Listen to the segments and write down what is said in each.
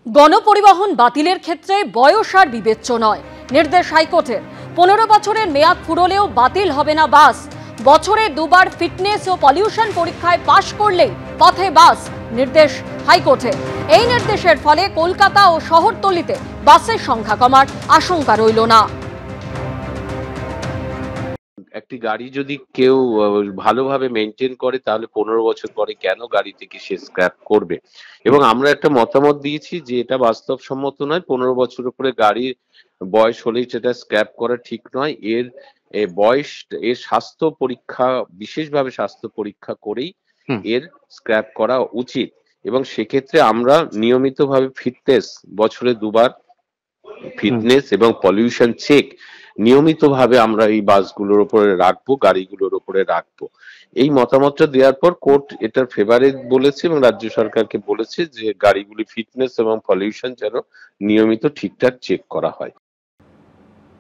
গণপরিবহন বাতিলের ক্ষেত্রে বয়স আর বিবেচ্য নয়, নির্দেশ হাইকোর্টের। 15 বছরের মেয়াদ ফুরলেও বাতিল হবে না বাস। বছরে দুবার ফিটনেস ও পলিউশন পরীক্ষায় পাশ করলেই পথে বাস, নির্দেশ হাইকোর্টের। এই নির্দেশের ফলে কলকাতা ও শহরতলিতে বাসের সংখ্যা কমার আশঙ্কা রইল না। একটি গাড়ি যদি কেউ ভালোভাবে মেনটেন করে তাহলে 15 বছর পরে কেন গাড়ি থেকে সে স্ক্র্যাপ করবে। এবং আমরা একটা মতামত দিয়েছি যে এটা বাস্তবসম্মত নয়। 15 বছর উপরে গাড়ির বয়স হলেই সেটা স্ক্র্যাপ করা ঠিক নয়। এর বয়স, এর স্বাস্থ্য পরীক্ষা, বিশেষভাবে স্বাস্থ্য পরীক্ষা করেই এর স্ক্র্যাপ করা উচিত। এবং সেক্ষেত্রে আমরা নিয়মিতভাবে ফিটনেস, বছরে দুবার ফিটনেস এবং পলিউশন চেক নিয়মিতভাবে আমরা এই বাসগুলোর উপরে রাখবো, গাড়িগুলোর উপরে রাখবো। এই মতামতটা দেওয়ার পর কোর্ট এটার ফেভারে বলেছে এবং রাজ্য সরকারকে বলেছে যে গাড়িগুলি ফিটনেস এবং পলিউশন যেন নিয়মিত ঠিকঠাক চেক করা হয়।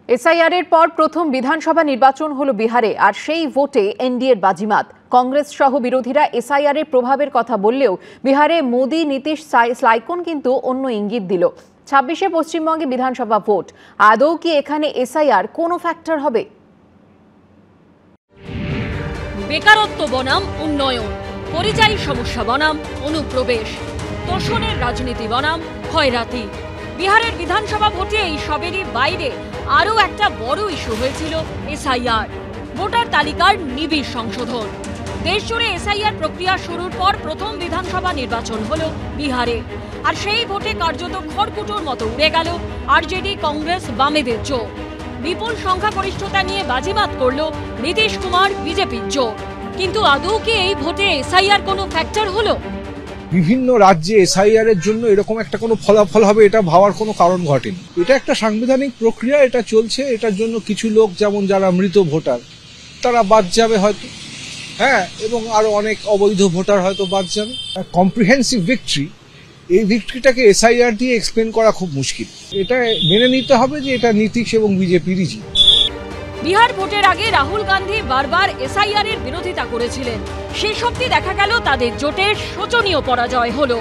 এসআইআর এর পর প্রথম বিধানসভা নির্বাচন হলো বিহারে, আর সেই ভোটে এনডিএর বাজিমাত। কংগ্রেস সহ বিরোধীরা এসআইআর এর প্রভাবের কথা বললেও বিহারে মোদি নীতিশ সাইকোন কিন্তু অন্য ইঙ্গিত দিল। 26শে পশ্চিমবঙ্গে বিধানসভা ভোট, আদৌ কি এখানে এসআইআর কোনো ফ্যাক্টর হবে? বেকারত্ব বনাম উন্নয়ন, পরিযায়ী সমস্যা বনাম অনুপ্রবেশ, তোষণের রাজনীতি বনাম খয়রাতি। বিহারের বিধানসভা ভোটে এই সবেরই বাইরে আরও একটা বড় ইস্যু হয়েছিল এসআইআর, ভোটার তালিকার নিবিড় সংশোধন। দেশজুড়ে এসআইআর প্রক্রিয়া শুরুর পর প্রথম বিধানসভা নির্বাচন হলো বিহারে, আর সেই ভোটে কার্যত খড়কুটোর মতো উড়ে গেল আরজেডি, কংগ্রেস, বামেদের জোট। বিপুল সংখ্যাগরিষ্ঠতা নিয়ে বাজিমাত করল নীতিশ কুমার বিজেপির জোট। কিন্তু আদৌ কি এই ভোটে এসআইআর কোনো ফ্যাক্টর হলো? বিভিন্ন রাজ্যে এসআইআর এর জন্য এরকম একটা কোনো ফলাফল হবে এটা ভাবার কোনো কারণ ঘটেনি। এটা একটা সাংবিধানিক প্রক্রিয়া, এটা চলছে। এটার জন্য কিছু লোক, যেমন যারা মৃত ভোটার, তারা বাদ যাবে হয়তো, হ্যাঁ, এবং আরো অনেক অবৈধ ভোটার হয়তো বাদ যাবে। কম্প্রিহেন্সিভ ভিক্টরি, এই ভিক্টরিটাকে এসআইআর দিয়ে এক্সপ্লেন করা খুব মুশকিল। এটা মেনে নিতে হবে যে এটা নীতিশ এবং বিজেপিরই জিত। বিহার ভোটের আগে রাহুল গান্ধী বারবার এসআইআর এর বিরোধিতা করেছিলেন। শেষ অবধি দেখা গেল তাদের জোটের শোচনীয় পরাজয় হলো।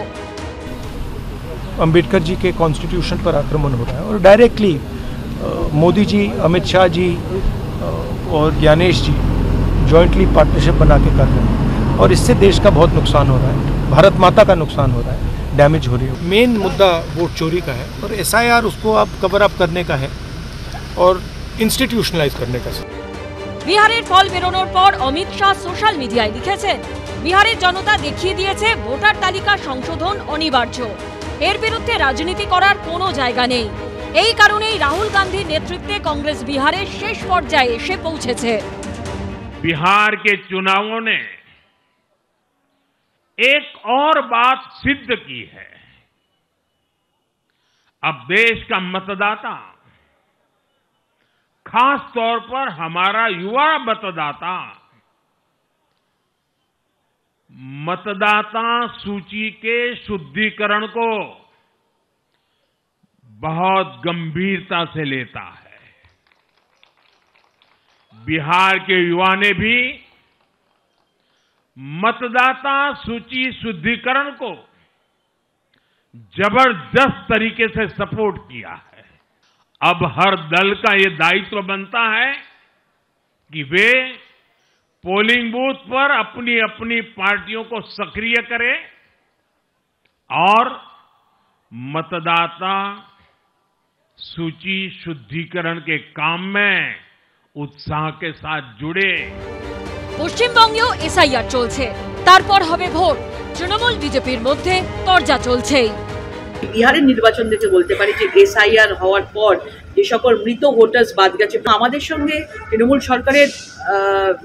अम्बेडकर जी के कॉन्स्टिट्यूशन पर आक्रमण हो रहा है और डायरेक्टली मोदी जी, अमित शाह जी और ज्ञानेश जी जॉइंटली पार्टनरशिप बना के कर रहे हैं और इससे देश का बहुत नुकसान हो रहा है, भारत माता का नुकसान हो रहा है, डैमेज हो रही है। मेन मुद्दा वोट चोरी का है और एसआईआर उसको अब कवर अप करने का है और इंस्टीट्यूशनलाइज करने का। বিহারের ফল বেরোনোর পর অমিত শাহ সোশ্যাল মিডিয়ায় লিখেছেন, বিহারের জনতা দেখিয়ে দিয়েছে ভোটার তালিকা সংশোধন অনিবার্য, এর বিরুদ্ধে রাজনীতি করার কোনো জায়গা নেই। এই কারণেই রাহুল গান্ধীর নেতৃত্বে কংগ্রেস বিহারের শেষ পর্যায়ে এসে পৌঁছেছে। बिहार के चुनावों ने एक और बात सिद्ध की है, अब देश का मतदाता, खास तौर पर हमारा युवा मतदाता, मतदाता सूची के शुद्धिकरण को बहुत गंभीरता से लेता है। बिहार के युवा ने भी मतदाता सूची शुद्धिकरण को जबरदस्त तरीके से सपोर्ट किया है। अब हर दल का ये दायित्व बनता है कि वे पोलिंग बूथ पर अपनी अपनी पार्टियों को सक्रिय करें और मतदाता सूची शुद्धिकरण के काम में उत्साह के साथ जुड़े। পশ্চিমবঙ্গেও এসআইআর চলছে, তারপর হবে ভোট। তৃণমূল বিজেপির মধ্যে তরজা চলছেই। বিহারের নির্বাচন দেখে বলতে পারি যে এসআইআর হওয়ার পর যে সকল মৃত ভোটার্স বাদ গেছে, আমাদের সঙ্গে তৃণমূল সরকারের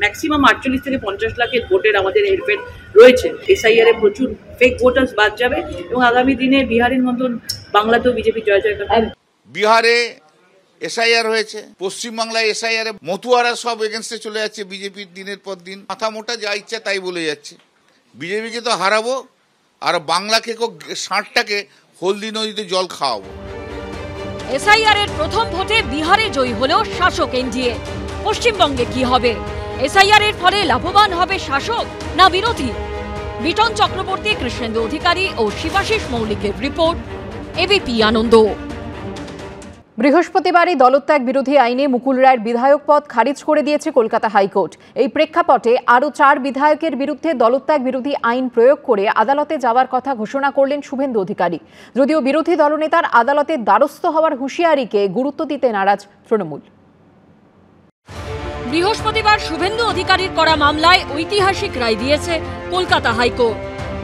ম্যাক্সিমাম 48 থেকে 50 লাখের ভোটের আমাদের হেরফের রয়েছে। এসআইআর এ প্রচুর ফেক ভোটার্স বাদ যাবে এবং আগামী দিনে বিহারের মতন বাংলাতেও বিজেপি জয় জয়কার করবে। বিহারে এসআইআর হয়েছে, পশ্চিমবাংলায় এসআইআর মতুয়ারা সব এগেনস্টে চলে যাচ্ছে বিজেপির, দিনের পর দিন মাথা মোটা যা ইচ্ছা তাই বলে যাচ্ছে। বিজেপিকে তো হারাবো আর বাংলাকে ষাঁড়টাকে হলদি নদীতে জল খাওয়াবো। এসআইআর এর প্রথম ভোটে বিহারে জয়ী হলো শাসক এনডিএ। পশ্চিমবঙ্গে কি হবে? এসআইআর এর ফলে লাভবান হবে শাসক না বিরোধী? বিটন চক্রবর্তী, কৃষ্ণেন্দু অধিকারী ও শিবাশিস মৌলিকের রিপোর্ট, এবিপি আনন্দ। বৃহস্পতিবারই দলত্যাগ বিরোধী আইনে মুকুল রায়ের বিধায়ক পদ খারিজ করে দিয়েছে কলকাতা হাইকোর্ট। এই প্রেক্ষাপটে আরও 4 বিধায়কের বিরুদ্ধে দলত্যাগ বিরোধী আইন প্রয়োগ করে আদালতে যাওয়ার কথা ঘোষণা করলেন শুভেন্দু অধিকারী। যদিও বিরোধী দলনেতার আদালতের দ্বারস্থ হওয়ার হুঁশিয়ারিকে গুরুত্ব দিতে নারাজ তৃণমূল। বৃহস্পতিবার শুভেন্দু অধিকারীর করা মামলায় ঐতিহাসিক রায় দিয়েছে কলকাতা হাইকোর্ট।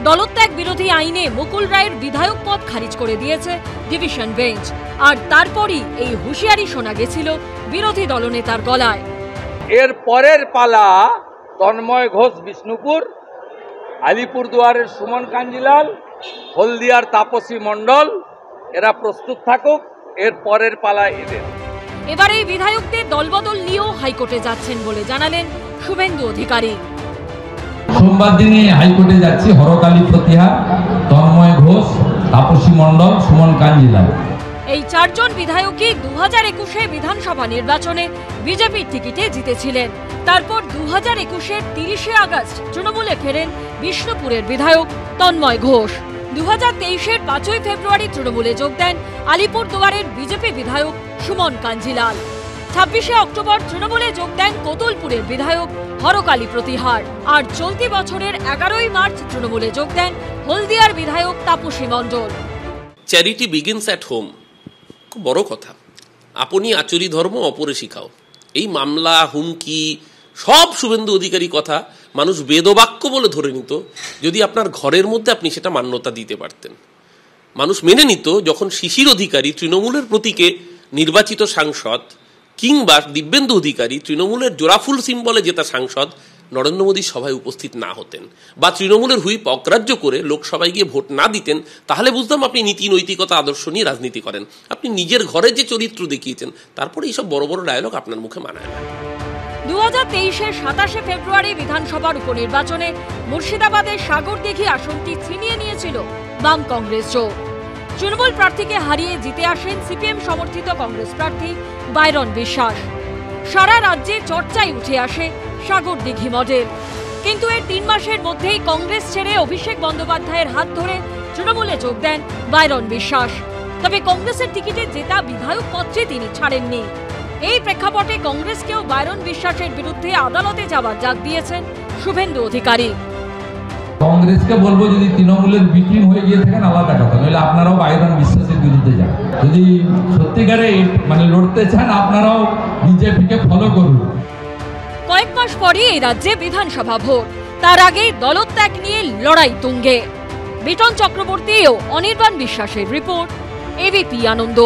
দলত্যাগ বিরোধী আইনে মুকুল রায়ের বিধায়ক পদ খারিজ করে দিয়েছে ডিভিশন বেঞ্চ। আর তারপরই এই হুঁশিয়ারি শোনা গেছিল বিরোধী দলনেতার গলায়। এর পরের পালা তন্ময় ঘোষ বিষ্ণুপুর, আলিপুরদুয়ারের সুমন কাঞ্জিলাল, হলদিয়ার তাপসী মণ্ডল, এরা প্রস্তুত থাকুক, এর পরের পালা এদের। এবার এই বিধায়কদের দলবদল নিয়েও হাইকোর্টে যাচ্ছেন বলে জানালেন শুভেন্দু অধিকারী। সোমবার দিনে হাইকোর্টে যাচ্ছি হরকালী প্রতিহার, তন্ময় ঘোষ, তাপসী মণ্ডল, সুমন কাঞ্জিলাল। এই 4 জন বিধায়কই 2021 বিধানসভা নির্বাচনে বিজেপির টিকিটে জিতেছিলেন। তারপর 2021 30 আগস্ট তৃণমূলে ফেরেন বিষ্ণুপুরের বিধায়ক তন্ময় ঘোষ। 2023 5 ফেব্রুয়ারি তৃণমূলে যোগ দেন আলিপুরদুয়ারের বিজেপি বিধায়ক সুমন কাঞ্জিলাল। 26 অক্টোবর তৃণমূলে যোগ দেন কোতুলপুরের বিধায়ক হরকালী প্রতিহার। আর চলতি বছরের 11 মার্চ তৃণমূলে যোগ দেন হলদিয়ার বিধায়ক তাপসী মণ্ডল। চ্যারিটি বিগিনস অ্যাট হোম, খুব বড় কথা। আপনি আচরি ধর্ম অপরে শিখাও। এই মামলা, হুমকি, সব শুভেন্দু অধিকারী কথা মানুষ বেদবাক্য বলে ধরে নিত যদি আপনার ঘরের মধ্যে আপনি সেটা মান্যতা দিতে পারতেন। মানুষ মেনে নিত যখন শিশির অধিকারী তৃণমূলের প্রতীকে নির্বাচিত সাংসদ, কিংবা দিব্যেন্দু অধিকারী তৃণমূলের জোড়াফুল সিম্বলে জেতা সাংসদ নরেন্দ্র মোদীর সভায় উপস্থিত না হতেন, বা তৃণমূলের হুইপ অগ্রাহ্য করে লোকসভায় গিয়ে ভোট না দিতেন, তাহলে বুঝতাম আপনি নীতি নৈতিকতা আদর্শ নিয়ে রাজনীতি করেন। আপনি নিজের ঘরে যে চরিত্র দেখিয়েছেন, তারপরে এইসব বড় বড় ডায়লগ আপনার মুখে মানায় না। 2023 27 ফেব্রুয়ারি বিধানসভার উপনির্বাচনে মুর্শিদাবাদের সাগরদিঘি আসনটি ছিনিয়ে নিয়েছিল বাম কংগ্রেস জোট। তৃণমূল প্রার্থীকে হারিয়ে জিতে আসেন সিপিএম সমর্থিত কংগ্রেস প্রার্থী বাইরন বিশ্বাস। সারা রাজ্যে চর্চায় উঠে আসে সাগরদিঘি মডেল। কিন্তু এর 3 মাসের মধ্যেই কংগ্রেস ছেড়ে অভিষেক বন্দ্যোপাধ্যায়ের হাত ধরে তৃণমূলে যোগ দেন বাইরন বিশ্বাস। তবে কংগ্রেসের টিকিটে জেতা বিধায়ক পদটি তিনি ছাড়েননি। এই প্রেক্ষাপটে কংগ্রেসকেও বাইরন বিশ্বাসের বিরুদ্ধে আদালতে যাওয়ার ডাক দিয়েছেন শুভেন্দু অধিকারী। কংগ্রেসকে বলবো, যদি তৃণমূলের বি টিম হয়ে গিয়ে থাকেন আলাদা কথা, নইলে আপনারাও বাইরন বিশ্বাসের বিরুদ্ধে যান। যদি সত্যিকারে লড়তে চান, আপনারাও বিজেপিকে ফলো করুন। কয়েক মাস পরই এই রাজ্যে বিধানসভা ভোট, তার আগে দলত্যাগ নিয়ে লড়াই তুঙ্গে। বিটন চক্রবর্তী ও অনির্বাণ বিশ্বাসের রিপোর্ট, এবিপি আনন্দ।